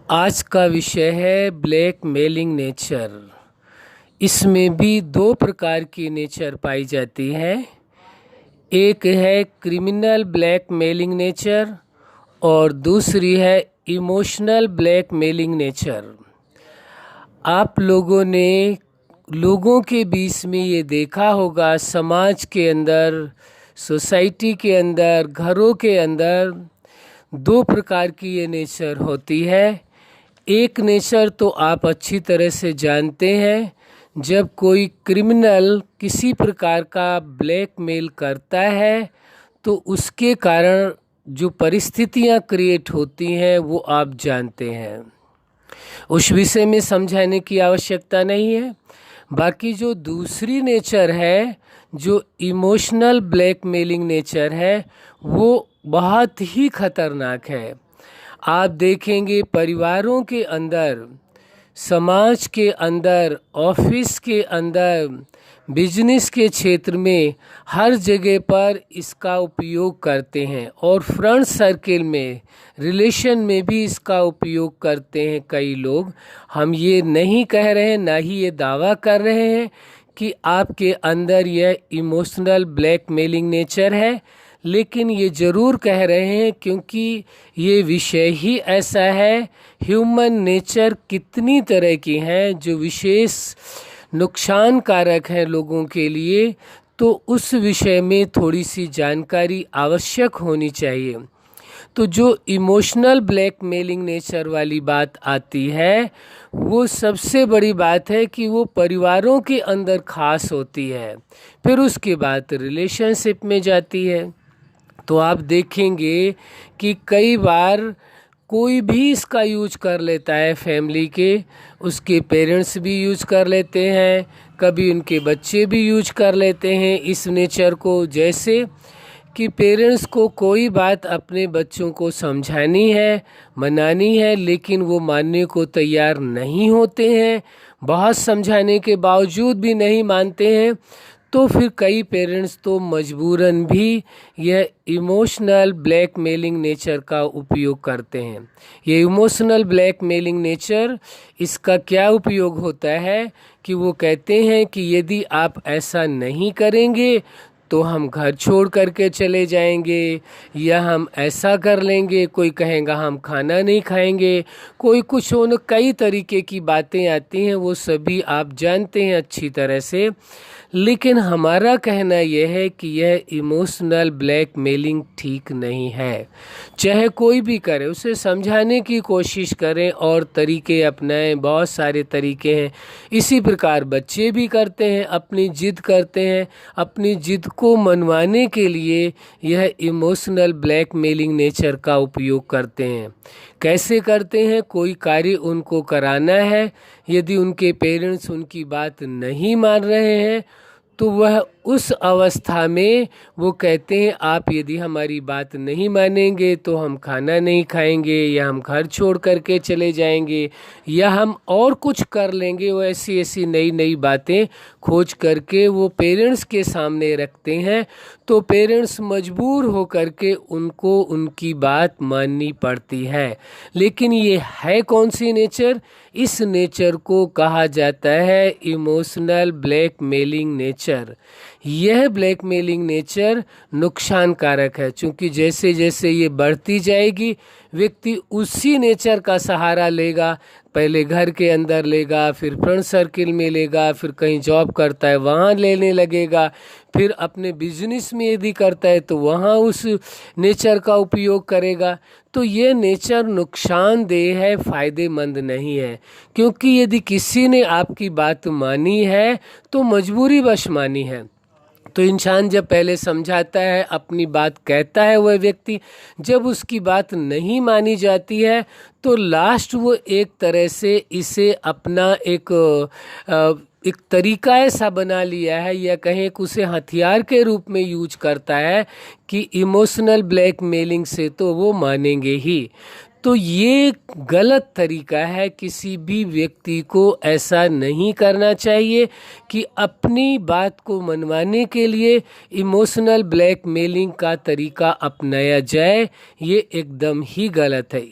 आज का विषय है ब्लैक मेलिंग नेचर। इसमें भी दो प्रकार की नेचर पाई जाती है। एक है क्रिमिनल ब्लैक मेलिंग नेचर और दूसरी है इमोशनल ब्लैक मेलिंग नेचर। आप लोगों ने लोगों के बीच में ये देखा होगा, समाज के अंदर, सोसाइटी के अंदर, घरों के अंदर दो प्रकार की ये नेचर होती है। एक नेचर तो आप अच्छी तरह से जानते हैं, जब कोई क्रिमिनल किसी प्रकार का ब्लैकमेल करता है तो उसके कारण जो परिस्थितियां क्रिएट होती हैं वो आप जानते हैं। उस विषय में समझाने की आवश्यकता नहीं है। बाकी जो दूसरी नेचर है, जो इमोशनल ब्लैकमेलिंग नेचर है, वो बहुत ही खतरनाक है। आप देखेंगे परिवारों के अंदर, समाज के अंदर, ऑफिस के अंदर, बिजनेस के क्षेत्र में, हर जगह पर इसका उपयोग करते हैं और फ्रेंड सर्किल में, रिलेशन में भी इसका उपयोग करते हैं कई लोग। हम ये नहीं कह रहे हैं, ना ही ये दावा कर रहे हैं कि आपके अंदर यह इमोशनल ब्लैकमेलिंग नेचर है, लेकिन ये ज़रूर कह रहे हैं क्योंकि ये विषय ही ऐसा है। ह्यूमन नेचर कितनी तरह की हैं जो विशेष नुकसानकारक हैं लोगों के लिए, तो उस विषय में थोड़ी सी जानकारी आवश्यक होनी चाहिए। तो जो इमोशनल ब्लैकमेलिंग नेचर वाली बात आती है, वो सबसे बड़ी बात है कि वो परिवारों के अंदर खास होती है, फिर उसके बाद रिलेशनशिप में जाती है। तो आप देखेंगे कि कई बार कोई भी इसका यूज कर लेता है, फैमिली के, उसके पेरेंट्स भी यूज कर लेते हैं, कभी उनके बच्चे भी यूज कर लेते हैं इस नेचर को। जैसे कि पेरेंट्स को कोई बात अपने बच्चों को समझानी है, मनानी है, लेकिन वो मानने को तैयार नहीं होते हैं, बहुत समझाने के बावजूद भी नहीं मानते हैं। तो फिर कई पेरेंट्स तो मजबूरन भी यह इमोशनल ब्लैकमेलिंग नेचर का उपयोग करते हैं। ये इमोशनल ब्लैकमेलिंग नेचर, इसका क्या उपयोग होता है कि वो कहते हैं कि यदि आप ऐसा नहीं करेंगे तो हम घर छोड़ करके चले जाएंगे, या हम ऐसा कर लेंगे, कोई कहेगा हम खाना नहीं खाएंगे, कोई कुछ होने, कई तरीके की बातें आती हैं, वो सभी आप जानते हैं अच्छी तरह से। लेकिन हमारा कहना यह है कि यह इमोशनल ब्लैकमेलिंग ठीक नहीं है। चाहे कोई भी करे, उसे समझाने की कोशिश करें और तरीके अपनाएं, बहुत सारे तरीके हैं। इसी प्रकार बच्चे भी करते हैं, अपनी जिद करते हैं, अपनी जिद को मनवाने के लिए यह इमोशनल ब्लैकमेलिंग नेचर का उपयोग करते हैं। कैसे करते हैं? कोई कार्य उनको कराना है, यदि उनके पेरेंट्स उनकी बात नहीं मान रहे हैं तो वह उस अवस्था में वो कहते हैं आप यदि हमारी बात नहीं मानेंगे तो हम खाना नहीं खाएंगे, या हम घर छोड़ करके चले जाएंगे, या हम और कुछ कर लेंगे। वो ऐसी ऐसी नई नई बातें खोज करके वो पेरेंट्स के सामने रखते हैं। तो पेरेंट्स मजबूर हो करके उनको उनकी बात माननी पड़ती है। लेकिन ये है कौन सी नेचर? इस नेचर को कहा जाता है इमोशनल ब्लैकमेलिंग नेचर। यह ब्लैकमेलिंग नेचर नुकसानकारक है, क्योंकि जैसे जैसे ये बढ़ती जाएगी व्यक्ति उसी नेचर का सहारा लेगा। पहले घर के अंदर लेगा, फिर फ्रेंड सर्किल में लेगा, फिर कहीं जॉब करता है वहाँ लेने लगेगा, फिर अपने बिजनेस में यदि करता है तो वहाँ उस नेचर का उपयोग करेगा। तो ये नेचर नुकसानदेह है, फ़ायदेमंद नहीं है। क्योंकि यदि किसी ने आपकी बात मानी है तो मजबूरी वश मानी है। तो इंसान जब पहले समझाता है, अपनी बात कहता है, वह व्यक्ति जब उसकी बात नहीं मानी जाती है तो लास्ट वो एक तरह से इसे अपना एक तरीका ऐसा बना लिया है, या कहें कि उसे हथियार के रूप में यूज करता है कि इमोशनल ब्लैकमेलिंग से तो वो मानेंगे ही। तो ये गलत तरीका है। किसी भी व्यक्ति को ऐसा नहीं करना चाहिए कि अपनी बात को मनवाने के लिए इमोशनल ब्लैकमेलिंग का तरीका अपनाया जाए। ये एकदम ही गलत है।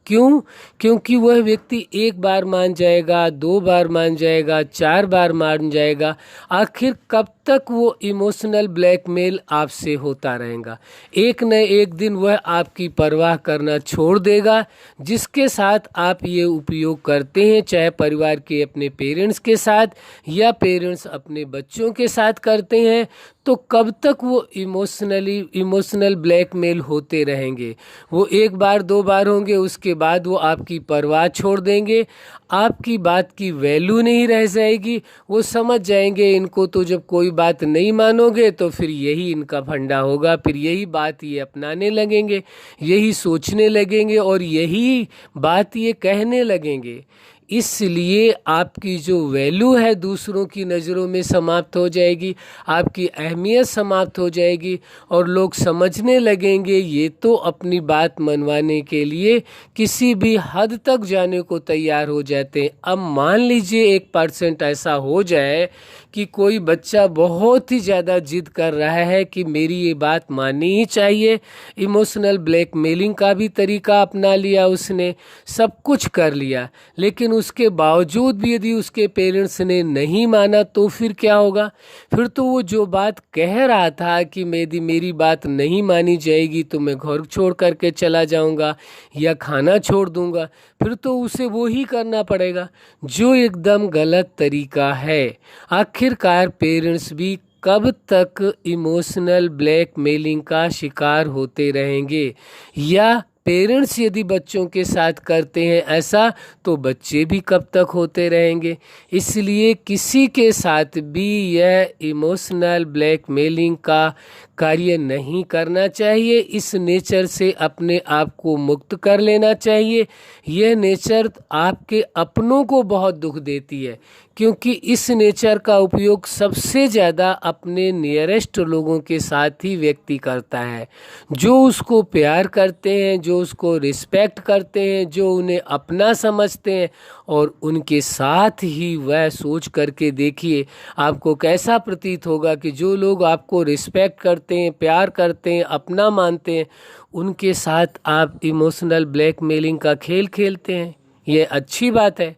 क्यों? क्योंकि वह व्यक्ति एक बार मान जाएगा, 2 बार मान जाएगा, 4 बार मान जाएगा, आखिर कब तक वो इमोशनल ब्लैकमेल आपसे होता रहेगा। एक न एक दिन वह आपकी परवाह करना छोड़ देगा। जिसके साथ आप ये उपयोग करते हैं, चाहे परिवार के अपने पेरेंट्स के साथ या पेरेंट्स अपने बच्चों के साथ करते हैं, तो कब तक वो इमोशनल ब्लैकमेल होते रहेंगे। वो एक बार 2 बार होंगे, उसके बाद वो आपकी परवाह छोड़ देंगे, आपकी बात की वैल्यू नहीं रह जाएगी। वो समझ जाएंगे इनको तो जब कोई बात नहीं मानोगे तो फिर यही इनका फंडा होगा, फिर यही बात ये अपनाने लगेंगे, यही सोचने लगेंगे और यही बात ये कहने लगेंगे। इसलिए आपकी जो वैल्यू है दूसरों की नज़रों में समाप्त हो जाएगी, आपकी अहमियत समाप्त हो जाएगी और लोग समझने लगेंगे ये तो अपनी बात मनवाने के लिए किसी भी हद तक जाने को तैयार हो जाते हैं। अब मान लीजिए 1% ऐसा हो जाए कि कोई बच्चा बहुत ही ज़्यादा जिद कर रहा है कि मेरी ये बात माननी ही चाहिए, इमोशनल ब्लैकमेलिंग का भी तरीका अपना लिया उसने, सब कुछ कर लिया, लेकिन उसके बावजूद भी यदि उसके पेरेंट्स ने नहीं माना तो फिर क्या होगा? फिर तो वो जो बात कह रहा था कि मेरी बात नहीं मानी जाएगी तो मैं घर छोड़ करके चला जाऊंगा या खाना छोड़ दूंगा, फिर तो उसे वो ही करना पड़ेगा, जो एकदम गलत तरीका है। आखिरकार पेरेंट्स भी कब तक इमोशनल ब्लैकमेलिंग का शिकार होते रहेंगे? या पेरेंट्स यदि बच्चों के साथ करते हैं ऐसा तो बच्चे भी कब तक होते रहेंगे? इसलिए किसी के साथ भी यह इमोशनल ब्लैकमेलिंग का कार्य नहीं करना चाहिए। इस नेचर से अपने आप को मुक्त कर लेना चाहिए। यह नेचर आपके अपनों को बहुत दुख देती है, क्योंकि इस नेचर का उपयोग सबसे ज़्यादा अपने नियरेस्ट लोगों के साथ ही व्यक्ति करता है, जो उसको प्यार करते हैं, जो उसको रिस्पेक्ट करते हैं, जो उन्हें अपना समझते हैं, और उनके साथ ही वह सोच करके देखिए आपको कैसा प्रतीत होगा कि जो लोग आपको रिस्पेक्ट करते हैं, प्यार करते हैं, अपना मानते हैं, उनके साथ आप इमोशनल ब्लैकमेलिंग का खेल खेलते हैं। ये अच्छी बात है।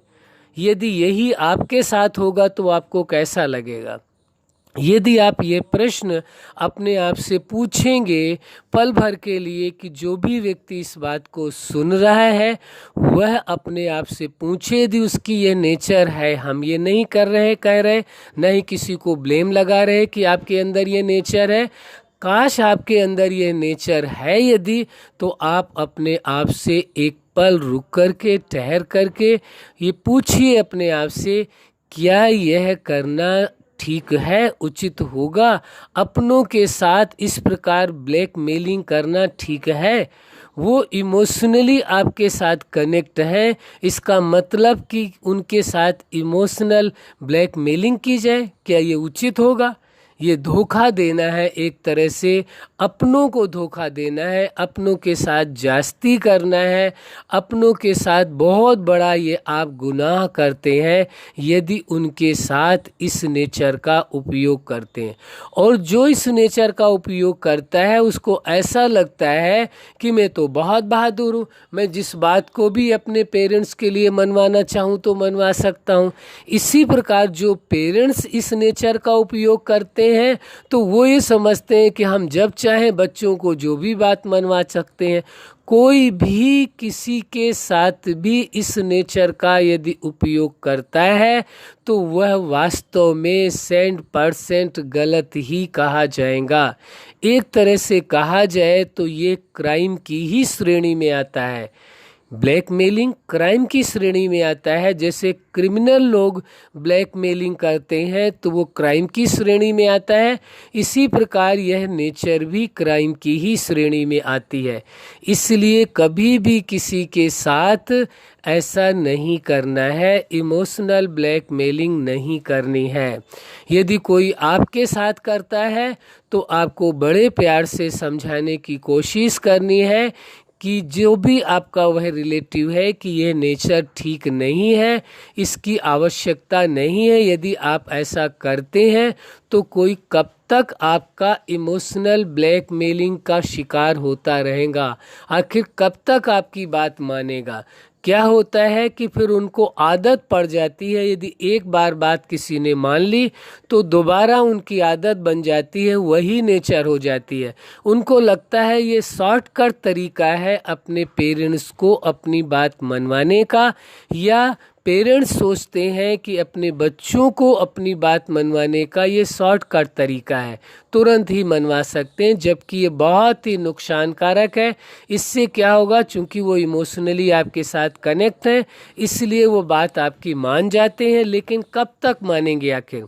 यदि यही आपके साथ होगा तो आपको कैसा लगेगा? यदि आप ये प्रश्न अपने आप से पूछेंगे पल भर के लिए कि जो भी व्यक्ति इस बात को सुन रहा है वह अपने आप से पूछे, यदि उसकी ये नेचर है, हम ये नहीं कर रहे कह रहे, नहीं किसी को ब्लेम लगा रहे कि आपके अंदर ये नेचर है, काश आपके अंदर ये नेचर है यदि, तो आप अपने आप से एक पल रुक करके, ठहर करके ये पूछिए अपने आप से, क्या यह करना ठीक है, उचित होगा? अपनों के साथ इस प्रकार ब्लैकमेलिंग करना ठीक है? वो इमोशनली आपके साथ कनेक्ट है, इसका मतलब कि उनके साथ इमोशनल ब्लैकमेलिंग की जाए, क्या ये उचित होगा? ये धोखा देना है, एक तरह से अपनों को धोखा देना है, अपनों के साथ जास्ती करना है, अपनों के साथ बहुत बड़ा ये आप गुनाह करते हैं यदि उनके साथ इस नेचर का उपयोग करते हैं। और जो इस नेचर का उपयोग करता है उसको ऐसा लगता है कि मैं तो बहुत बहादुर हूँ, मैं जिस बात को भी अपने पेरेंट्स के लिए मनवाना चाहूँ तो मनवा सकता हूँ। इसी प्रकार जो पेरेंट्स इस नेचर का उपयोग करते हैं तो वो ये समझते हैं कि हम जब चाहें बच्चों को जो भी बात मनवा सकते हैं। कोई भी किसी के साथ भी इस नेचर का यदि उपयोग करता है तो वह वास्तव में 100% गलत ही कहा जाएगा। एक तरह से कहा जाए तो ये क्राइम की ही श्रेणी में आता है। ब्लैकमेलिंग क्राइम की श्रेणी में आता है। जैसे क्रिमिनल लोग ब्लैकमेलिंग करते हैं तो वो क्राइम की श्रेणी में आता है, इसी प्रकार यह नेचर भी क्राइम की ही श्रेणी में आती है। इसलिए कभी भी किसी के साथ ऐसा नहीं करना है, इमोशनल ब्लैकमेलिंग नहीं करनी है। यदि कोई आपके साथ करता है तो आपको बड़े प्यार से समझाने की कोशिश करनी है कि जो भी आपका वह रिलेटिव है कि ये नेचर ठीक नहीं है, इसकी आवश्यकता नहीं है। यदि आप ऐसा करते हैं तो कोई कब तक आपका इमोशनल ब्लैकमेलिंग का शिकार होता रहेगा? आखिर कब तक आपकी बात मानेगा? क्या होता है कि फिर उनको आदत पड़ जाती है। यदि एक बार बात किसी ने मान ली तो दोबारा उनकी आदत बन जाती है, वही नेचर हो जाती है। उनको लगता है ये शॉर्टकट तरीका है अपने पेरेंट्स को अपनी बात मनवाने का, या पेरेंट्स सोचते हैं कि अपने बच्चों को अपनी बात मनवाने का ये शॉर्टकट तरीका है, तुरंत ही मनवा सकते हैं, जबकि ये बहुत ही नुकसानकारक है। इससे क्या होगा, चूंकि वो इमोशनली आपके साथ कनेक्ट हैं, इसलिए वो बात आपकी मान जाते हैं। लेकिन कब तक मानेंगे आखिर?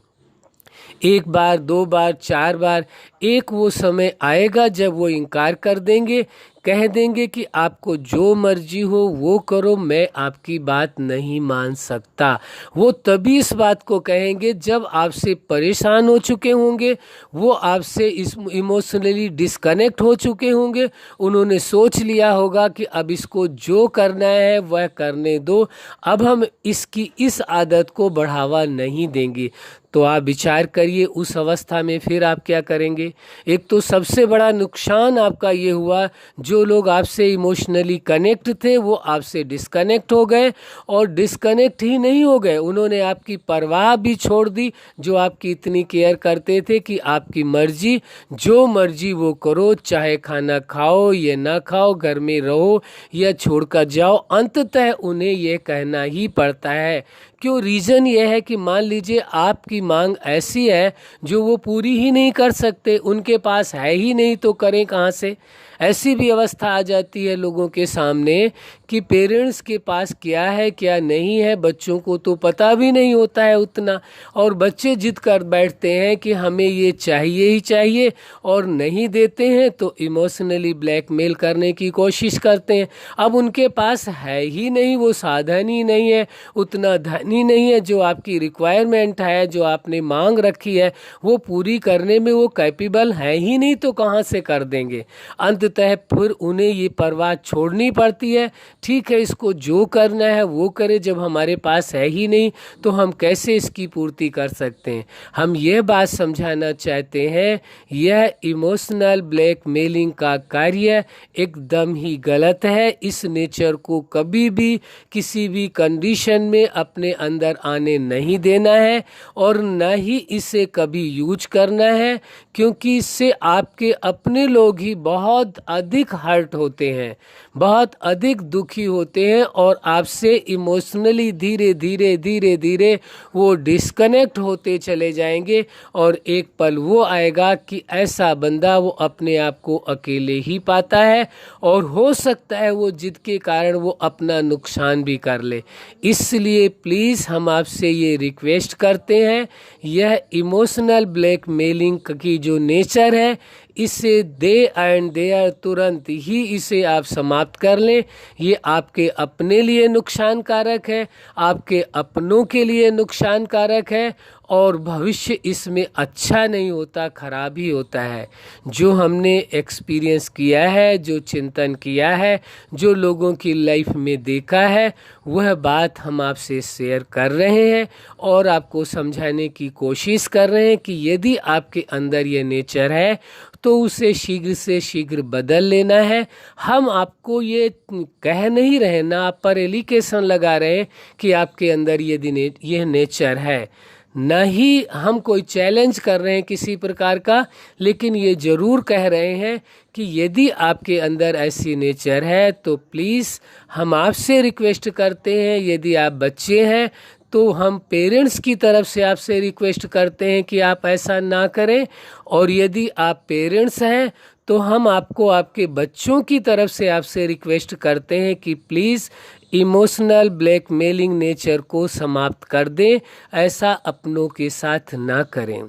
एक बार, दो बार, चार बार, एक वो समय आएगा जब वो इनकार कर देंगे, कह देंगे कि आपको जो मर्जी हो वो करो, मैं आपकी बात नहीं मान सकता। वो तभी इस बात को कहेंगे जब आपसे परेशान हो चुके होंगे, वो आपसे इमोशनली डिस्कनेक्ट हो चुके होंगे। उन्होंने सोच लिया होगा कि अब इसको जो करना है वह करने दो, अब हम इसकी इस आदत को बढ़ावा नहीं देंगे। तो आप विचार करिए, उस अवस्था में फिर आप क्या करेंगे? एक तो सबसे बड़ा नुकसान आपका ये हुआ, जो लोग आपसे इमोशनली कनेक्ट थे वो आपसे डिस्कनेक्ट हो गए, और डिस्कनेक्ट ही नहीं हो गए, उन्होंने आपकी परवाह भी छोड़ दी। जो आपकी इतनी केयर करते थे कि आपकी मर्जी, जो मर्जी वो करो, चाहे खाना खाओ या ना खाओ, घर में रहो या छोड़कर जाओ, अंततः उन्हें यह कहना ही पड़ता है। क्यों? रीज़न ये है कि मान लीजिए आपकी मांग ऐसी है जो वो पूरी ही नहीं कर सकते, उनके पास है ही नहीं, तो करें कहाँ से? ऐसी भी अवस्था आ जाती है लोगों के सामने कि पेरेंट्स के पास क्या है क्या नहीं है बच्चों को तो पता भी नहीं होता है उतना, और बच्चे जिद कर बैठते हैं कि हमें ये चाहिए ही चाहिए, और नहीं देते हैं तो इमोशनली ब्लैकमेल करने की कोशिश करते हैं। अब उनके पास है ही नहीं, वो साधन ही नहीं है, उतना धन ही नहीं है, जो आपकी रिक्वायरमेंट है, जो आपने मांग रखी है, वो पूरी करने में वो कैपेबल है ही नहीं, तो कहाँ से कर देंगे? अंततः फिर उन्हें ये परवाह छोड़नी पड़ती है। ठीक है, इसको जो करना है वो करे, जब हमारे पास है ही नहीं तो हम कैसे इसकी पूर्ति कर सकते हैं? हम यह बात समझाना चाहते हैं, यह इमोशनल ब्लैकमेलिंग का कार्य एकदम ही गलत है। इस नेचर को कभी भी किसी भी कंडीशन में अपने अंदर आने नहीं देना है, और न ही इसे कभी यूज करना है, क्योंकि इससे आपके अपने लोग ही बहुत अधिक हर्ट होते हैं, बहुत अधिक दुखी होते हैं, और आपसे इमोशनली धीरे धीरे धीरे धीरे वो डिस्कनेक्ट होते चले जाएंगे। और एक पल वो आएगा कि ऐसा बंदा वो अपने आप को अकेले ही पाता है, और हो सकता है वो जिद के कारण वो अपना नुकसान भी कर ले। इसलिए प्लीज़ हम आपसे ये रिक्वेस्ट करते हैं, यह इमोशनल ब्लैकमेलिंग की जो नेचर है, इसे दे एंड देयर तुरंत ही इसे आप समाप्त कर लें। ये आपके अपने लिए नुकसानकारक है, आपके अपनों के लिए नुकसानकारक है, और भविष्य इसमें अच्छा नहीं होता, खराब ही होता है। जो हमने एक्सपीरियंस किया है, जो चिंतन किया है, जो लोगों की लाइफ में देखा है, वह बात हम आपसे शेयर कर रहे हैं और आपको समझाने की कोशिश कर रहे हैं कि यदि आपके अंदर ये नेचर है तो उसे शीघ्र से शीघ्र बदल लेना है। हम आपको ये कह नहीं रहे, ना आप पर एलिगेशन लगा रहे हैं कि आपके अंदर ये नेचर है, न ही हम कोई चैलेंज कर रहे हैं किसी प्रकार का, लेकिन ये ज़रूर कह रहे हैं कि यदि आपके अंदर ऐसी नेचर है तो प्लीज़ हम आपसे रिक्वेस्ट करते हैं, यदि आप बच्चे हैं तो हम पेरेंट्स की तरफ से आपसे रिक्वेस्ट करते हैं कि आप ऐसा ना करें, और यदि आप पेरेंट्स हैं तो हम आपको आपके बच्चों की तरफ से आपसे रिक्वेस्ट करते हैं कि प्लीज़ इमोशनल ब्लैकमेलिंग नेचर को समाप्त कर दें, ऐसा अपनों के साथ ना करें।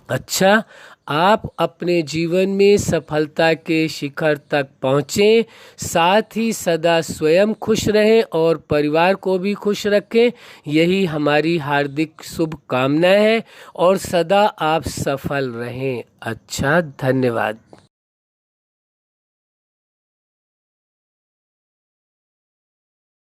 अच्छा, आप अपने जीवन में सफलता के शिखर तक पहुँचें, साथ ही सदा स्वयं खुश रहें और परिवार को भी खुश रखें, यही हमारी हार्दिक शुभकामना है, और सदा आप सफल रहें। अच्छा, धन्यवाद।